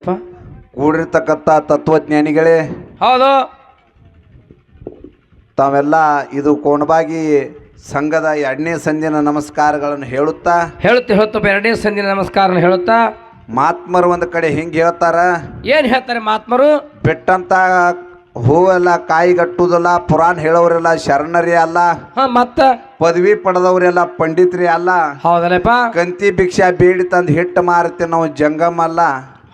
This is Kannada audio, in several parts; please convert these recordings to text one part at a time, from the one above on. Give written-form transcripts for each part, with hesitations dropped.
ಕೂಡಿರ್ತಕ್ಕಂಥ ತತ್ವಜ್ಞಾನಿಗಳೇ, ಹೌದು, ತಾವೆಲ್ಲ ಇದು ಕೋಣಬಾಗಿ ಸಂಘದ 2ನೇ ಸಂಧಿನ ನಮಸ್ಕಾರಗಳನ್ನು ಹೇಳುತ್ತಪ್ಪ 2ನೇ ಸಂಧಿನ ನಮಸ್ಕಾರ ಹೇಳುತ್ತಾ ಮಹಾತ್ಮರು ಒಂದು ಕಡೆ ಹಿಂಗೆ ಹೇಳ್ತಾರ. ಏನ್ ಹೇಳ್ತಾರೆ ಮಹಾತ್ಮರು? ಬಿಟ್ಟಂತ ಹೂವೆಲ್ಲ ಕಾಯಿಗಟ್ಟುವುದಲ್ಲ, ಪುರಾಣ ಹೇಳೋರೆಲ್ಲ ಶರಣರೇ ಅಲ್ಲ, ಮತ್ತ ಪದವಿ ಪಡೆದವರೆಲ್ಲ ಪಂಡಿತರೇ ಅಲ್ಲ, ಹೌದಲ್ಲಪ್ಪ, ಕಂತಿ ಭಿಕ್ಷಾ ಬೇಡಿ ತಂದು ಹಿಟ್ಟು ಮಾರುತ್ತೆ ನಾವು ಜಂಗಮ ಅಲ್ಲ,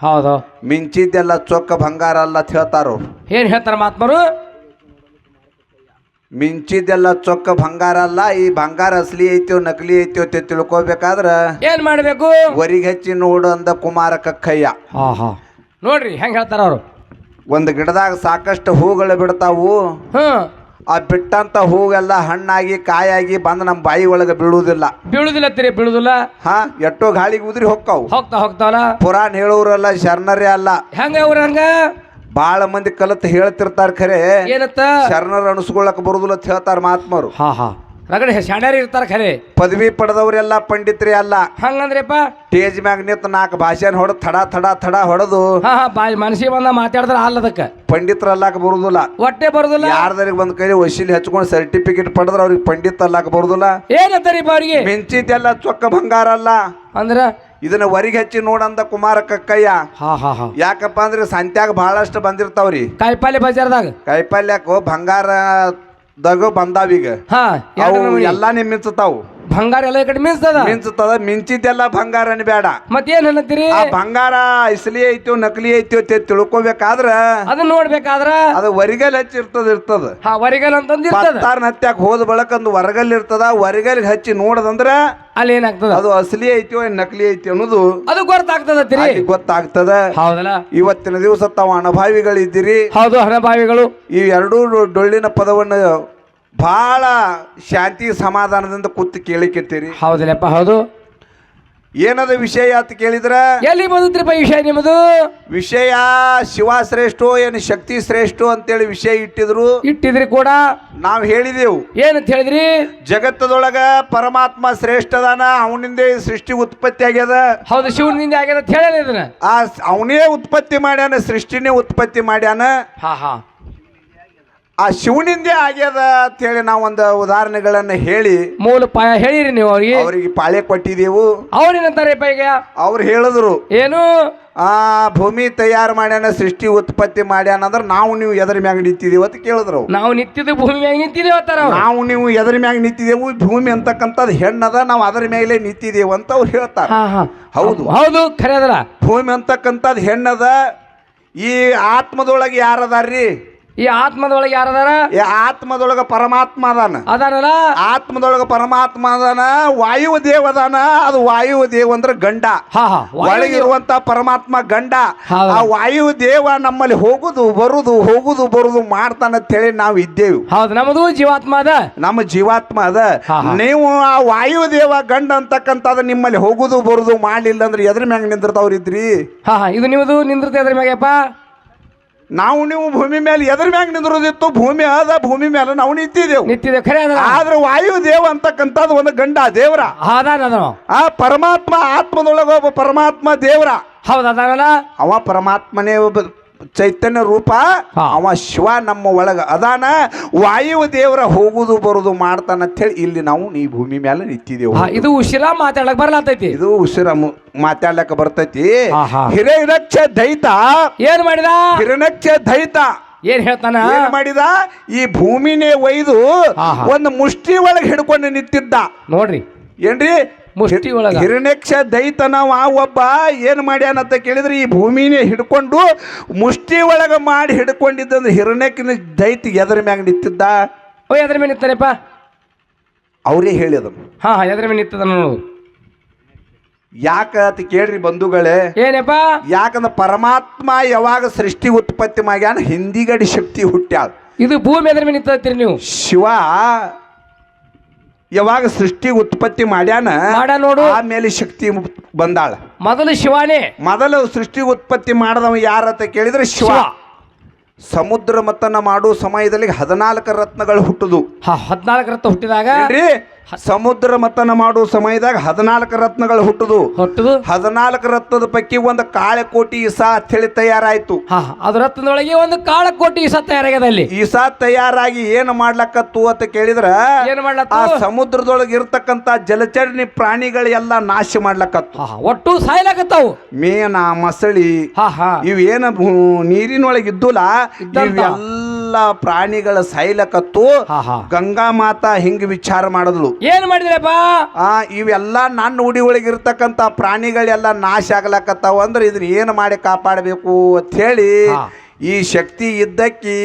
ಹೌದು, ಮಿಂಚಿದ್ದೆಲ್ಲ ಚೊಕ್ಕ ಬಂಗಾರ ಅಲ್ಲ ಅಂತ ಹೇಳ್ತಾರು. ಏನ್ ಹೇಳ್ತಾರ ಮಹಾತ್ಮರು? ಮಿಂಚಿದ್ದೆಲ್ಲ ಚೊಕ್ಕ ಬಂಗಾರ ಅಲ್ಲ, ಈ ಬಂಗಾರ ಅಸಲಿ ಐತೋ ನಕಲಿ ಐತೋ ಅಂತ ತಿಳ್ಕೊಬೇಕಾದ್ರ ಏನ್ ಮಾಡ್ಬೇಕು? ವರಿಗೆ ಹಚ್ಚಿ ನೋಡು ಅಂದ ಕುಮಾರ ಕಕ್ಕಯ್ಯ. ನೋಡ್ರಿ ಹೆಂಗ್ ಹೇಳ್ತಾರ ಅವರು. ಒಂದು ಗಿಡದಾಗ ಸಾಕಷ್ಟು ಹೂಗಳು ಬಿಡ್ತಾವು, ಆ ಬಿಟ್ಟಂತ ಹೂವೆಲ್ಲ ಹಣ್ಣಾಗಿ ಕಾಯಾಗಿ ಬಂದು ನಮ್ಮ ಬಾಯಿ ಒಳಗೆ ಬೀಳುವುದಿಲ್ಲ. ಬೀಳುದಿಲ್ಲ ಎಷ್ಟೋ ಗಾಳಿಗೆ ಉದುರಿ ಹೋಗ್ತಾವಲ್ಲ. ಪುರಾಣ ಹೇಳೋರೆಲ್ಲ ಶರಣರೇ ಅಲ್ಲ. ಹಂಗ ಬಾಳ ಮಂದಿ ಕಲತ್ ಹೇಳ್ತಿರ್ತಾರ, ಖರೆ ಏನತ್ತ ಶರಣರ ಅಣಸ್ಕೊಳಕ್ ಬರುದಿಲ್ಲ ಅಂತ ಹೇಳ್ತಾರ ಮಹಾತ್ಮರು. ರಗಡೆ ಶಾಣ್ಯಾರಿ ಇರ್ತಾರ, ಖರೆ ಪದವಿ ಪಡೆದವ್ರೆಲ್ಲ ಪಂಡಿತರೇ ಅಲ್ಲ. ಹಂಗಂದ್ರಪ್ಪ ಸ್ಟೇಜ್ ಮ್ಯಾಗ ನಿಂತ 4 ಭಾಷೆನ ಹೊಡೆದು ಥಡ ಹೊಡೆದು ಮನಸ್ಸಿಗೆ ಬಂದ ಮಾತಾಡಿದ್ರ ಅಲ್ಲದಕ್ಕ ಪಂಡಿತರ ಅಲ್ಲಾಕ ಬರುದಿಲ್ಲ, ಒಟ್ಟೆ ಬರುದಿಲ್ಲ. ಯಾರ್ದಾರಿಗೆ ಬಂದ್ ಕೈ ವಶೀಲಿ ಹಚ್ಕೊಂಡು ಸರ್ಟಿಫಿಕೇಟ್ ಪಡೆದ್ರ ಅವ್ರಿಗೆ ಪಂಡಿತ ಅಲ್ಲಾಕ ಬರುದಿಲ್ಲ. ಏನಂತಾರಿಪ್ಪ ಅವ್ರಿಗೆ? ಮಿಂಚಿದ್ದೆಲ್ಲ ಚೊಕ್ಕ ಬಂಗಾರ ಅಲ್ಲ ಅಂದ್ರ ಇದನ್ನ ವರಿಗೆ ಹಚ್ಚಿ ನೋಡಂದ ಕುಮಾರ ಕಕ್ಕಯ್ಯ. ಯಾಕಪ್ಪ ಅಂದ್ರೆ ಸಂತ್ಯಾಗ ಬಹಳಷ್ಟು ಬಂದಿರ್ತಾವ್ರಿ ಕಾಯಿಪಲ್ಲೆ ಬಜಾರ್ದಾಗ. ಕಾಯಿಪಲ್ಯಕ್ಕೋ ಬಂಗಾರದಾಗ ಬಂದಾವೀಗ, ಎಲ್ಲಾ ಮಿಂಚತಾವು. ಬಂಗಾರ ಎಲ್ಲ ಕಡೆ ಮಿಂಚತದ. ಮಿಂಚಿದ್ದೆಲ್ಲ ಬಂಗಾರನ ಬೇಡ. ಮತ್ತೇನ್ ಅನ್ನತ್ತೀರಿ? ಆ ಬಂಗಾರ ಇಸ್ಲಿ ಐತೋ ನಕಲಿ ಐತೋ ತಿಳ್ಕೊಬೇಕಾದ್ರ ಅದನ್ನ ನೋಡ್ಬೇಕಾದ್ರ ಅದು ವರಿಗಲ್ ಹಚ್ಚಿ ಇರ್ತದ. ವರಿಗಲ್ ಅಂತಂದ್ ಹತ್ಯಾಕ ಹೋದ ಬಳಕಂದು ಹೊರಗಲ್ ಇರ್ತದ. ವರಿಗಲ್ ಹಚ್ಚಿ ನೋಡದಂದ್ರ ಅಲ್ಲಿ ಏನಾಗ್ತದ, ಅದು ಅಸಲಿ ಐತೋ ನಕಲಿ ಐತಿ ಅನ್ನೋದು ಅದು ಗೊತ್ತಾಗ್ತದ. ಹೌದಲ್ಲ, ಇವತ್ತಿನ ದಿವಸ ತಾವು ಅನುಭಾವಿಗಳಿದ್ದೀರಿ. ಹೌದು, ಅನುಭಾವಿಗಳು. ಈ ಎರಡೂ ಡೊಳ್ಳಿನ ಪದವನ್ನು ಬಹಳ ಶಾಂತಿ ಸಮಾಧಾನದಿಂದ ಕೂತು ಕೇಳಿಕೆತ್ತೀರಿ. ಹೌದಲ್ಲಪ್ಪ, ಹೌದು. ಏನದ ವಿಷಯ ಅಂತ ಕೇಳಿದ್ರ ಎಲ್ಲಿ ಬಂದಿದ್ರಿಪ್ಪ ವಿಷಯ? ನಿಮ್ಮದು ವಿಷಯ ಶಿವ ಶ್ರೇಷ್ಠೋ ಏನು ಶಕ್ತಿ ಶ್ರೇಷ್ಠೋ ಅಂತೇಳಿ ವಿಷಯ ಇಟ್ಟಿದ್ರಿ ಕೂಡ ನಾವ್ ಹೇಳಿದೆವು. ಏನಂತ ಹೇಳಿದ್ರಿ? ಜಗತ್ತದೊಳಗ ಪರಮಾತ್ಮ ಶ್ರೇಷ್ಠದಾನ, ಅವನಿಂದ ಸೃಷ್ಟಿ ಉತ್ಪತ್ತಿ ಆಗ್ಯದ. ಹೌದು, ಶಿವನಿಂದ ಆಗ್ಯದ ಅಂತ ಹೇಳಿ ಇದನ್ನ ಅವನೇ ಉತ್ಪತ್ತಿ ಮಾಡ್ಯಾನ, ಸೃಷ್ಟಿನೇ ಉತ್ಪತ್ತಿ ಮಾಡ್ಯಾನ. ಆ ಶಿವನಿಂದೇ ಆಗ್ಯದ ಅಂತ ಹೇಳಿ ನಾವು ಒಂದು ಉದಾಹರಣೆಗಳನ್ನ ಹೇಳಿ ಮೂಲ ಪಾಯ ಹೇಳಿರಿ ನೀವು ಅವ್ರಿಗೆ ಪಾಳೆ ಕೊಟ್ಟಿದೆವು. ಅವ್ರೇನಂತಾರೆ? ಅವ್ರು ಹೇಳಿದ್ರು ಏನು? ಭೂಮಿ ತಯಾರು ಮಾಡ್ಯಾನ, ಸೃಷ್ಟಿ ಉತ್ಪತ್ತಿ ಮಾಡ್ಯಾನ ಅಂದ್ರೆ ನಾವು ನೀವು ಎದರ ಮ್ಯಾಗ ನಿಂತಿದೀವಿ ಅಂತ ಕೇಳಿದ್ರು. ನಾವು ನಿಂತಿದ್ದು ಭೂಮಿ ಮ್ಯಾಗ ನಿಂತಿದ್ದೇವೆ. ನಾವು ನೀವು ಎದರ ಮ್ಯಾಗ ನಿಂತಿದೆವು, ಭೂಮಿ ಅಂತಕ್ಕಂಥದ್ದು ಹೆಣ್ಣದ, ನಾವು ಅದರ ಮೇಲೆ ನಿಂತಿದ್ದೇವೆ ಅಂತ ಅವ್ರು ಹೇಳ್ತಾರೆ. ಹೌದು ಹೌದು, ಖರೆ ಅದಲ್ಲ. ಭೂಮಿ ಅಂತಕ್ಕಂಥದ್ದು ಹೆಣ್ಣದ. ಈ ಆತ್ಮದೊಳಗೆ ಯಾರದಾರ್ರಿ? ಈ ಆತ್ಮದೊಳಗೆ ಯಾರದಾರ? ಆತ್ಮದೊಳಗ ಪರಮಾತ್ಮ ಅದಾನಲ್ಲ. ಆತ್ಮದೊಳಗ ಪರಮಾತ್ಮ ಅದಾನ. ವಾಯು ದೇವ ಅದಾನ. ಅದು ವಾಯು ದೇವ ಅಂದ್ರೆ ಗಂಡ. ಒಳಗಿರುವಂತ ಪರಮಾತ್ಮ ಗಂಡ. ಆ ವಾಯು ದೇವ ನಮ್ಮಲ್ಲಿ ಹೋಗುದು ಬರುದು ಮಾಡ್ತಾನಂತ ಹೇಳಿ ನಾವು ಇದ್ದೇವೆ. ಹೌದು, ನಮ್ಮದು ಜೀವಾತ್ಮ ಅದ. ನಮ್ಮ ಜೀವಾತ್ಮ ಅದ. ನೀವು ಆ ವಾಯು ದೇವ ಗಂಡ ಅಂತಕ್ಕಂಥದ್ದು ನಿಮ್ಮಲ್ಲಿ ಹೋಗುದು ಬರುದು ಮಾಡ್ಲಿಲ್ಲ ಅಂದ್ರೆ ಎದ್ರ ಮ್ಯಾಗ ನಿಂದಿರ್ತಾವ್ರಿದ್ರಿ? ಇದು ನಿಮ್ಮದು ನಿಂದಿರ್ತ ಎದ್ರ ಮ್ಯಾಗಪ್ಪ? ನಾವು ನೀವು ಭೂಮಿ ಮೇಲೆ ಎದ್ರ ಮ್ಯಾಗ ನಿಂದಿರೋದಿತ್ತು. ಭೂಮಿ ಅದ, ಭೂಮಿ ಮೇಲೆ ನಾವು ನಿಂತಿದ್ದೇವೆ. ಖರೆ ಆದ್ರೆ ವಾಯು ದೇವ ಅಂತಕ್ಕಂಥದ್ದು ಒಂದು ಗಂಡ ದೇವರ. ಆ ಪರಮಾತ್ಮ ಆತ್ಮದೊಳಗ ಒಬ್ಬ ಪರಮಾತ್ಮ ದೇವರ. ಹೌದ, ಅವ ಪರಮಾತ್ಮನೇ ಒಬ್ಬ ಚೈತನ್ಯ ರೂಪ. ಅವ ಶಿವ ನಮ್ಮ ಒಳಗ ಅದಾನ. ವಾಯು ದೇವರ ಹೋಗುದು ಬರುದು ಮಾಡ್ತಾನ ಅಂತ ಹೇಳಿ ಇಲ್ಲಿ ನಾವು ಈ ಭೂಮಿ ಮೇಲೆ ನಿಂತಿದ್ದೇವೆ. ಇದು ಉಸಿರ ಮಾತಾಡಕ್ ಬರ್ಲಾತೈತಿ. ಇದು ಉಸಿರ ಮಾತಾಡ್ಲಕ್ಕ ಬರ್ತೈತಿ. ಹಿರಣ್ಯಕ್ಷ ದೈತ ಏನ್ ಮಾಡಿದ? ಹಿರಣ್ಯಕ್ಷ ದೈತ ಏನ್ ಹೇಳ್ತಾನ? ಏನ್ ಮಾಡಿದ? ಈ ಭೂಮಿನೇ ಒಯ್ದು ಒಂದು ಮುಷ್ಟಿ ಒಳಗೆ ಹಿಡ್ಕೊಂಡು ನಿಂತಿದ್ದ. ನೋಡ್ರಿ ಏನ್ರಿ, ಮುಷ್ಟಿ ಒಳಗ. ಹಿರಣ್ಯಕ್ಷ ದೈತನ ಒಬ್ಬ ಏನ್ ಮಾಡ್ಯಾನಂತ ಕೇಳಿದ್ರೆ ಈ ಭೂಮಿನೇ ಹಿಡ್ಕೊಂಡು ಮುಷ್ಟಿ ಒಳಗ ಮಾಡಿ ಹಿಡ್ಕೊಂಡಿದ್ದಂದ್ರೆ ಹಿರಣ್ಯಕಿನ ದೈತ ಎದರ ಮ್ಯಾಗ ನಿಂತಿದ್ದ. ಎದ್ರ ಮೇಲೆ ನಿಂತಾನಪ್ಪ? ಅವರೇ ಹೇಳಿದ. ಎದ್ರ ಮೇಲೆ ನಿಂತದ ನೋಡು. ಯಾಕ ಅಂತ ಕೇಳ್ರಿ ಬಂಧುಗಳೇ. ಏನಪ್ಪ? ಯಾಕಂದ್ರೆ ಪರಮಾತ್ಮ ಯಾವಾಗ ಸೃಷ್ಟಿ ಉತ್ಪತ್ತಿ ಮಾಡ್ಯಾನ ಹಿಂದಿಗಡಿ ಶಕ್ತಿ ಹುಟ್ಟ್ಯಾಳ. ಇದು ಭೂಮಿ ಎದ್ರ ಮೇಲೆ ನಿಂತೀರಿ ನೀವು? ಶಿವ ಯಾವಾಗ ಸೃಷ್ಟಿ ಉತ್ಪತ್ತಿ ಮಾಡ್ಯಾನ ನೋಡು, ಆಮೇಲೆ ಶಕ್ತಿ ಬಂದಾಳ. ಮೊದಲು ಶಿವಾನೇ. ಮೊದಲು ಸೃಷ್ಟಿ ಉತ್ಪತ್ತಿ ಮಾಡದವ ಯಾರಂತ ಕೇಳಿದ್ರೆ ಶಿವ. ಸಮುದ್ರ ಮತನ ಮಾಡೋ ಸಮಯದಲ್ಲಿ 14 ರತ್ನಗಳು ಹುಟ್ಟುದು. 14 ರತ್ನ ಹುಟ್ಟಿದಾಗ ಸಮುದ್ರ ಮತನ ಮಾಡುವ ಸಮಯದಾಗ 14 ರತ್ನಗಳು ಹುಟ್ಟುದು. 14 ರತ್ನದ ಪೈಕಿ ಒಂದು ಕಾಳಕೋಟಿ ಇಸ ಅಂತ ಹೇಳಿ ತಯಾರಾಯ್ತು. ಅದು ರತ್ನದೊಳಗೆ ಒಂದು ಕಾಳಕೋಟಿ ಇಸ ತಯಾರಾಗ್ಯದ. ಅಲ್ಲಿ ಇಸ ತಯಾರಾಗಿ ಏನ್ ಮಾಡ್ಲಕತ್ತು ಅಂತ ಕೇಳಿದ್ರ ಏನ್ ಮಾಡ್ಲತ್ತ? ಆ ಸಮುದ್ರದೊಳಗೆ ಇರ್ತಕ್ಕಂತ ಜಲಚರಣಿ ಪ್ರಾಣಿಗಳು ಎಲ್ಲ ನಾಶ ಮಾಡ್ಲಕತ್ತು. ಒಟ್ಟು ಸಾಯ್ಲಾಕತ್ತಾವು. ಮೇನ ಮಸಳಿ ಇವೇನ ನೀರಿನೊಳಗೆ ಇದ್ದುಲ್ಲ ಇವೆಲ್ಲ ಪ್ರಾಣಿಗಳ ಸಾಯ್ಲಕತ್ತು. ಗಂಗಾ ಮಾತಾ ಹಿಂಗ ವಿಚಾರ ಮಾಡಿದ್ಲು. ಏನ್ ಮಾಡಿದ್ರಪ್ಪ? ಇವೆಲ್ಲ ನನ್ನ ಉಡಿ ಒಳಗೆ ಇರ್ತಕ್ಕಂತ ಪ್ರಾಣಿಗಳೆಲ್ಲ ನಾಶ ಆಗ್ಲಕತ್ತಾವ ಅಂದ್ರೆ ಇದನ್ನ ಏನು ಮಾಡಿ ಕಾಪಾಡಬೇಕು ಅಂತ ಹೇಳಿ ಈ ಶಕ್ತಿ ಇದ್ದಕ್ಕಿ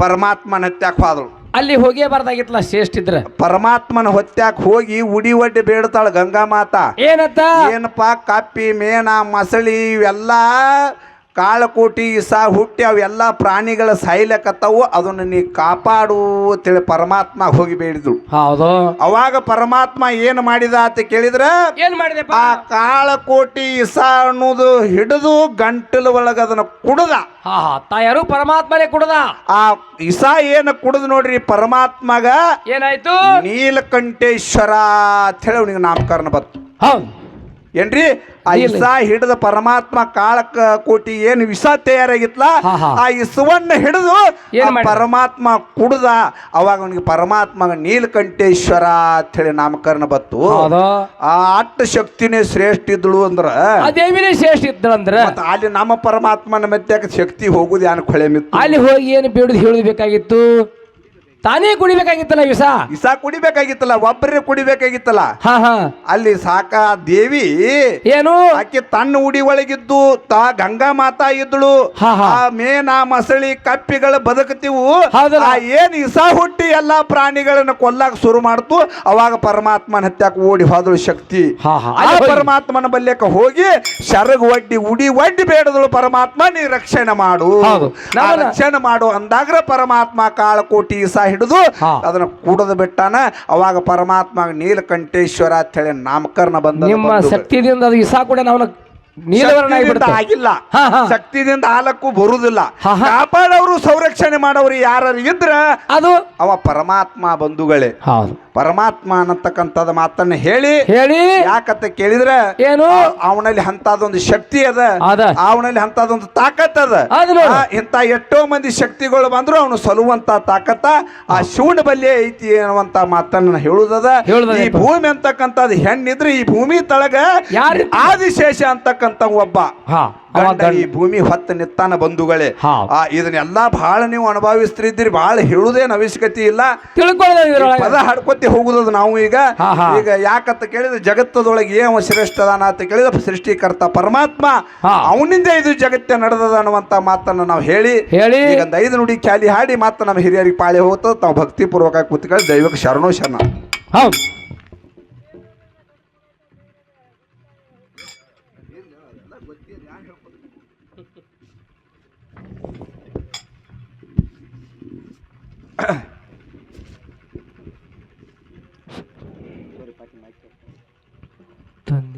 ಪರಮಾತ್ಮನ ಹತ್ಯಾಕ ಹೋದಳು. ಅಲ್ಲಿ ಹೋಗೇ ಬರ್ದಾಗಿತ್ತಲ್ಲ ಶ್ರೇಷ್ಠ ಇದ್ರ. ಪರಮಾತ್ಮನ ಹೊತ್ಯಾಕ ಹೋಗಿ ಉಡಿ ಒಡ್ಡಿ ಬೇಡ್ತಾಳ ಗಂಗಾ ಮಾತಾ. ಏನತ್ತ? ಏನಪ್ಪಾ? ಕಪ್ಪಿ ಮೇನ ಮಸಳಿ ಇವೆಲ್ಲ ಕಾಳಕೋಟಿ ಇಸ ಹುಟ್ಟಿ ಅವೆಲ್ಲ ಪ್ರಾಣಿಗಳ ಸಾಯ್ಲಕತ್ತವು, ಅದನ್ನು ನೀ ಕಾಪಾಡು ಅಂತೇಳಿ ಪರಮಾತ್ಮ ಹೋಗಿ ಬೇಡಿದ್ರು. ಹೌದು. ಅವಾಗ ಪರಮಾತ್ಮ ಏನು ಮಾಡಿದ ಅಂತ ಕೇಳಿದ್ರ ಏನ್ ಮಾಡಿದೆ? ಆ ಕಾಳಕೋಟಿ ಇಸ ಅನ್ನೋದು ಹಿಡಿದು ಗಂಟಲ ಒಳಗ ಅದನ್ನ ಕುಡ್ದ. ತಾಯಾರು ಪರಮಾತ್ಮನೇ ಕುಡ್ದ. ಆ ಇಸ ಏನು ಕುಡ್ದು ನೋಡ್ರಿ ಪರಮಾತ್ಮಗ ಏನಾಯ್ತು? ನೀಲಕಂಠೇಶ್ವರ ಅಂತ ಹೇಳಿ ಅವನಿಗೆ ನಾಮಕರಣ ಬಂತು. ಹೌದು ಏನ್ರಿ? ಆ ಇಸ ಹಿಡಿದ ಪರಮಾತ್ಮ ಕಾಳಕ ಕೋಟಿ ಏನು ವಿಷ ತಯಾರಾಗಿತ್ಲ ಆ ಇಸವನ್ನ ಹಿಡಿದು ಪರಮಾತ್ಮ ಕುಡ್ದ. ಅವಾಗ ಅವನಿಗೆ ಪರಮಾತ್ಮಗ ನೀಲಕಂಠೇಶ್ವರ ಅಂತ ಹೇಳಿ ನಾಮಕರಣ ಬತ್ತು. ಆ ಅಟ್ಟ ಶಕ್ತಿನೇ ಶ್ರೇಷ್ಠ ಇದ್ಳು ಅಂದ್ರ ದೇವಿನೇ ಶ್ರೇಷ್ಠ ಇದ್ದಳು ಅಂದ್ರ ಅಲ್ಲಿ ನಮ್ಮ ಪರಮಾತ್ಮನ ಮಧ್ಯ ಶಕ್ತಿ ಹೋಗುದು ಯಾನ ಕೊಳೆ ಮಿತ್ತು. ಅಲ್ಲಿ ಹೋಗಿ ಏನು ಬೇಡುದು ಹೇಳಬೇಕಾಗಿತ್ತು? ತಾನೇ ಕುಡಿಬೇಕಾಗಿತ್ತಲ್ಲ ವಿಷ. ವಿಷ ಕುಡಿಬೇಕಾಗಿತ್ತಲ್ಲ, ಒಬ್ಬರೇ ಕುಡಿಬೇಕಾಗಿತ್ತಲ್ಲ. ಅಲ್ಲಿ ಸಾಕ ದೇವಿ ಏನು ಆಕೆ ತನ್ನ ಉಡಿ ಒಳಗಿದ್ದು ಗಂಗಾ ಮಾತಾ ಇದ್ಳು. ಆ ಮೇನ ಮಸಳಿ ಕಪ್ಪಿಗಳು ಬದುಕತಿವು. ಏನ್ ಇಸ ಹುಟ್ಟಿ ಎಲ್ಲಾ ಪ್ರಾಣಿಗಳನ್ನ ಕೊಲ್ಲಾಕ ಶುರು ಮಾಡ್ತು. ಅವಾಗ ಪರಮಾತ್ಮನ ಹತ್ಯಾಕ ಓಡಿ ಹೋದಳು ಶಕ್ತಿ. ಆ ಪರಮಾತ್ಮನ ಬಲ್ಯಕ ಹೋಗಿ ಶರಗ್ ಒಡ್ಡಿ ಉಡಿ ಒಡ್ಡಿ ಬೇಡದಳು ಪರಮಾತ್ಮ ನೀ ರಕ್ಷಣೆ ಮಾಡು, ರಕ್ಷಣೆ ಮಾಡು ಅಂದಾಗ ಪರಮಾತ್ಮ ಕಾಳಕೋಟಿ ಇಸ ಹಿಡಿದು ಅದನ್ನ ಕುಡದು ಬಿಟ್ಟಾನ. ಅವಾಗ ಪರಮಾತ್ಮ ನೀಲಕಂಠೇಶ್ವರ ಅಂತ ಹೇಳಿ ನಾಮಕರಣ ಬಂದ. ನಿಮ್ಮ ಶಕ್ತಿಯಿಂದ ಅದು ಇಸಾ ಕೂಡ ನಾವು ಆಗಿಲ್ಲ, ಶಕ್ತಿದಿಂದ ಹಾಲಕ್ಕೂ ಬರುವುದಿಲ್ಲ. ಕಾಪಾಡೋರು ಸಂರಕ್ಷಣೆ ಮಾಡೋರು ಯಾರು ಇದ್ರ ಅದು ಅವ ಪರಮಾತ್ಮ ಬಂಧುಗಳೇ. ಪರಮಾತ್ಮ ಅನ್ನತಕ್ಕಂಥದ ಮಾತನ್ನ ಹೇಳಿ ಯಾಕಂತ ಕೇಳಿದ್ರೆ ಏನು ಅವನಲ್ಲಿ ಅಂತದೊಂದು ಶಕ್ತಿ ಅದ, ಅವನಲ್ಲಿ ಅಂತದೊಂದು ತಾಕತ್ ಅದ. ಇಂತ ಎಷ್ಟೋ ಮಂದಿ ಶಕ್ತಿಗಳು ಬಂದ್ರು ಅವನು ಸಲುವಂತ ತಾಕತ್ತ ಆ ಶಿವನ ಬಲ್ಲೆ ಐತಿ ಅನ್ನುವಂತ ಮಾತನ್ನ ಹೇಳುದದ. ಈ ಭೂಮಿ ಅಂತಕ್ಕಂಥದ್ದು ಹೆಣ್ಣಿದ್ರೆ ಈ ಭೂಮಿ ತಳಗ ಆದಿಶೇಷ ಅಂತಕ್ಕಂಥ ಒಬ್ಬ ಈ ಭೂಮಿ ಹೊತ್ತ ನಿತ್ತಾನ ಬಂಧುಗಳೇ. ಇದನ್ನೆಲ್ಲಾ ಬಹಳ ನೀವು ಅನುಭವಿಸ್ತಿದ್ರಿ, ಬಹಳ ಹೇಳುದೇನು ಅವಶ್ಯಕತೆ ಇಲ್ಲ, ಪದ ಹಾಡ್ಕೊತಿ ಹೋಗುದು ನಾವು ಈಗ. ಯಾಕಂತ ಕೇಳಿದ್ರೆ ಜಗತ್ತದೊಳಗೆ ಏನ ಶ್ರೇಷ್ಠದಾನ ಅಂತ ಕೇಳಿದ್ರೆ ಸೃಷ್ಟಿಕರ್ತ ಪರಮಾತ್ಮ ಅವನಿಂದ ಇದು ಜಗತ್ತೇ ನಡೆದದ ಅನ್ನುವಂತ ಮಾತನ್ನ ನಾವು ಹೇಳಿ ಈಗ 5 ನುಡಿ ಖ್ಯಾಲಿ ಹಾಡಿ ಮಾತ್ರ ನಮ್ಮ ಹಿರಿಯರಿಗೆ ಪಾಳೆ ಹೋಗ್ತದ. ತಾವು ಭಕ್ತಿ ಪೂರ್ವಕ ಕೂತ್ಕೊಳ್ಳಿ. ದೈವಕ್ಕೆ ಶರಣೋ ಶರಣ.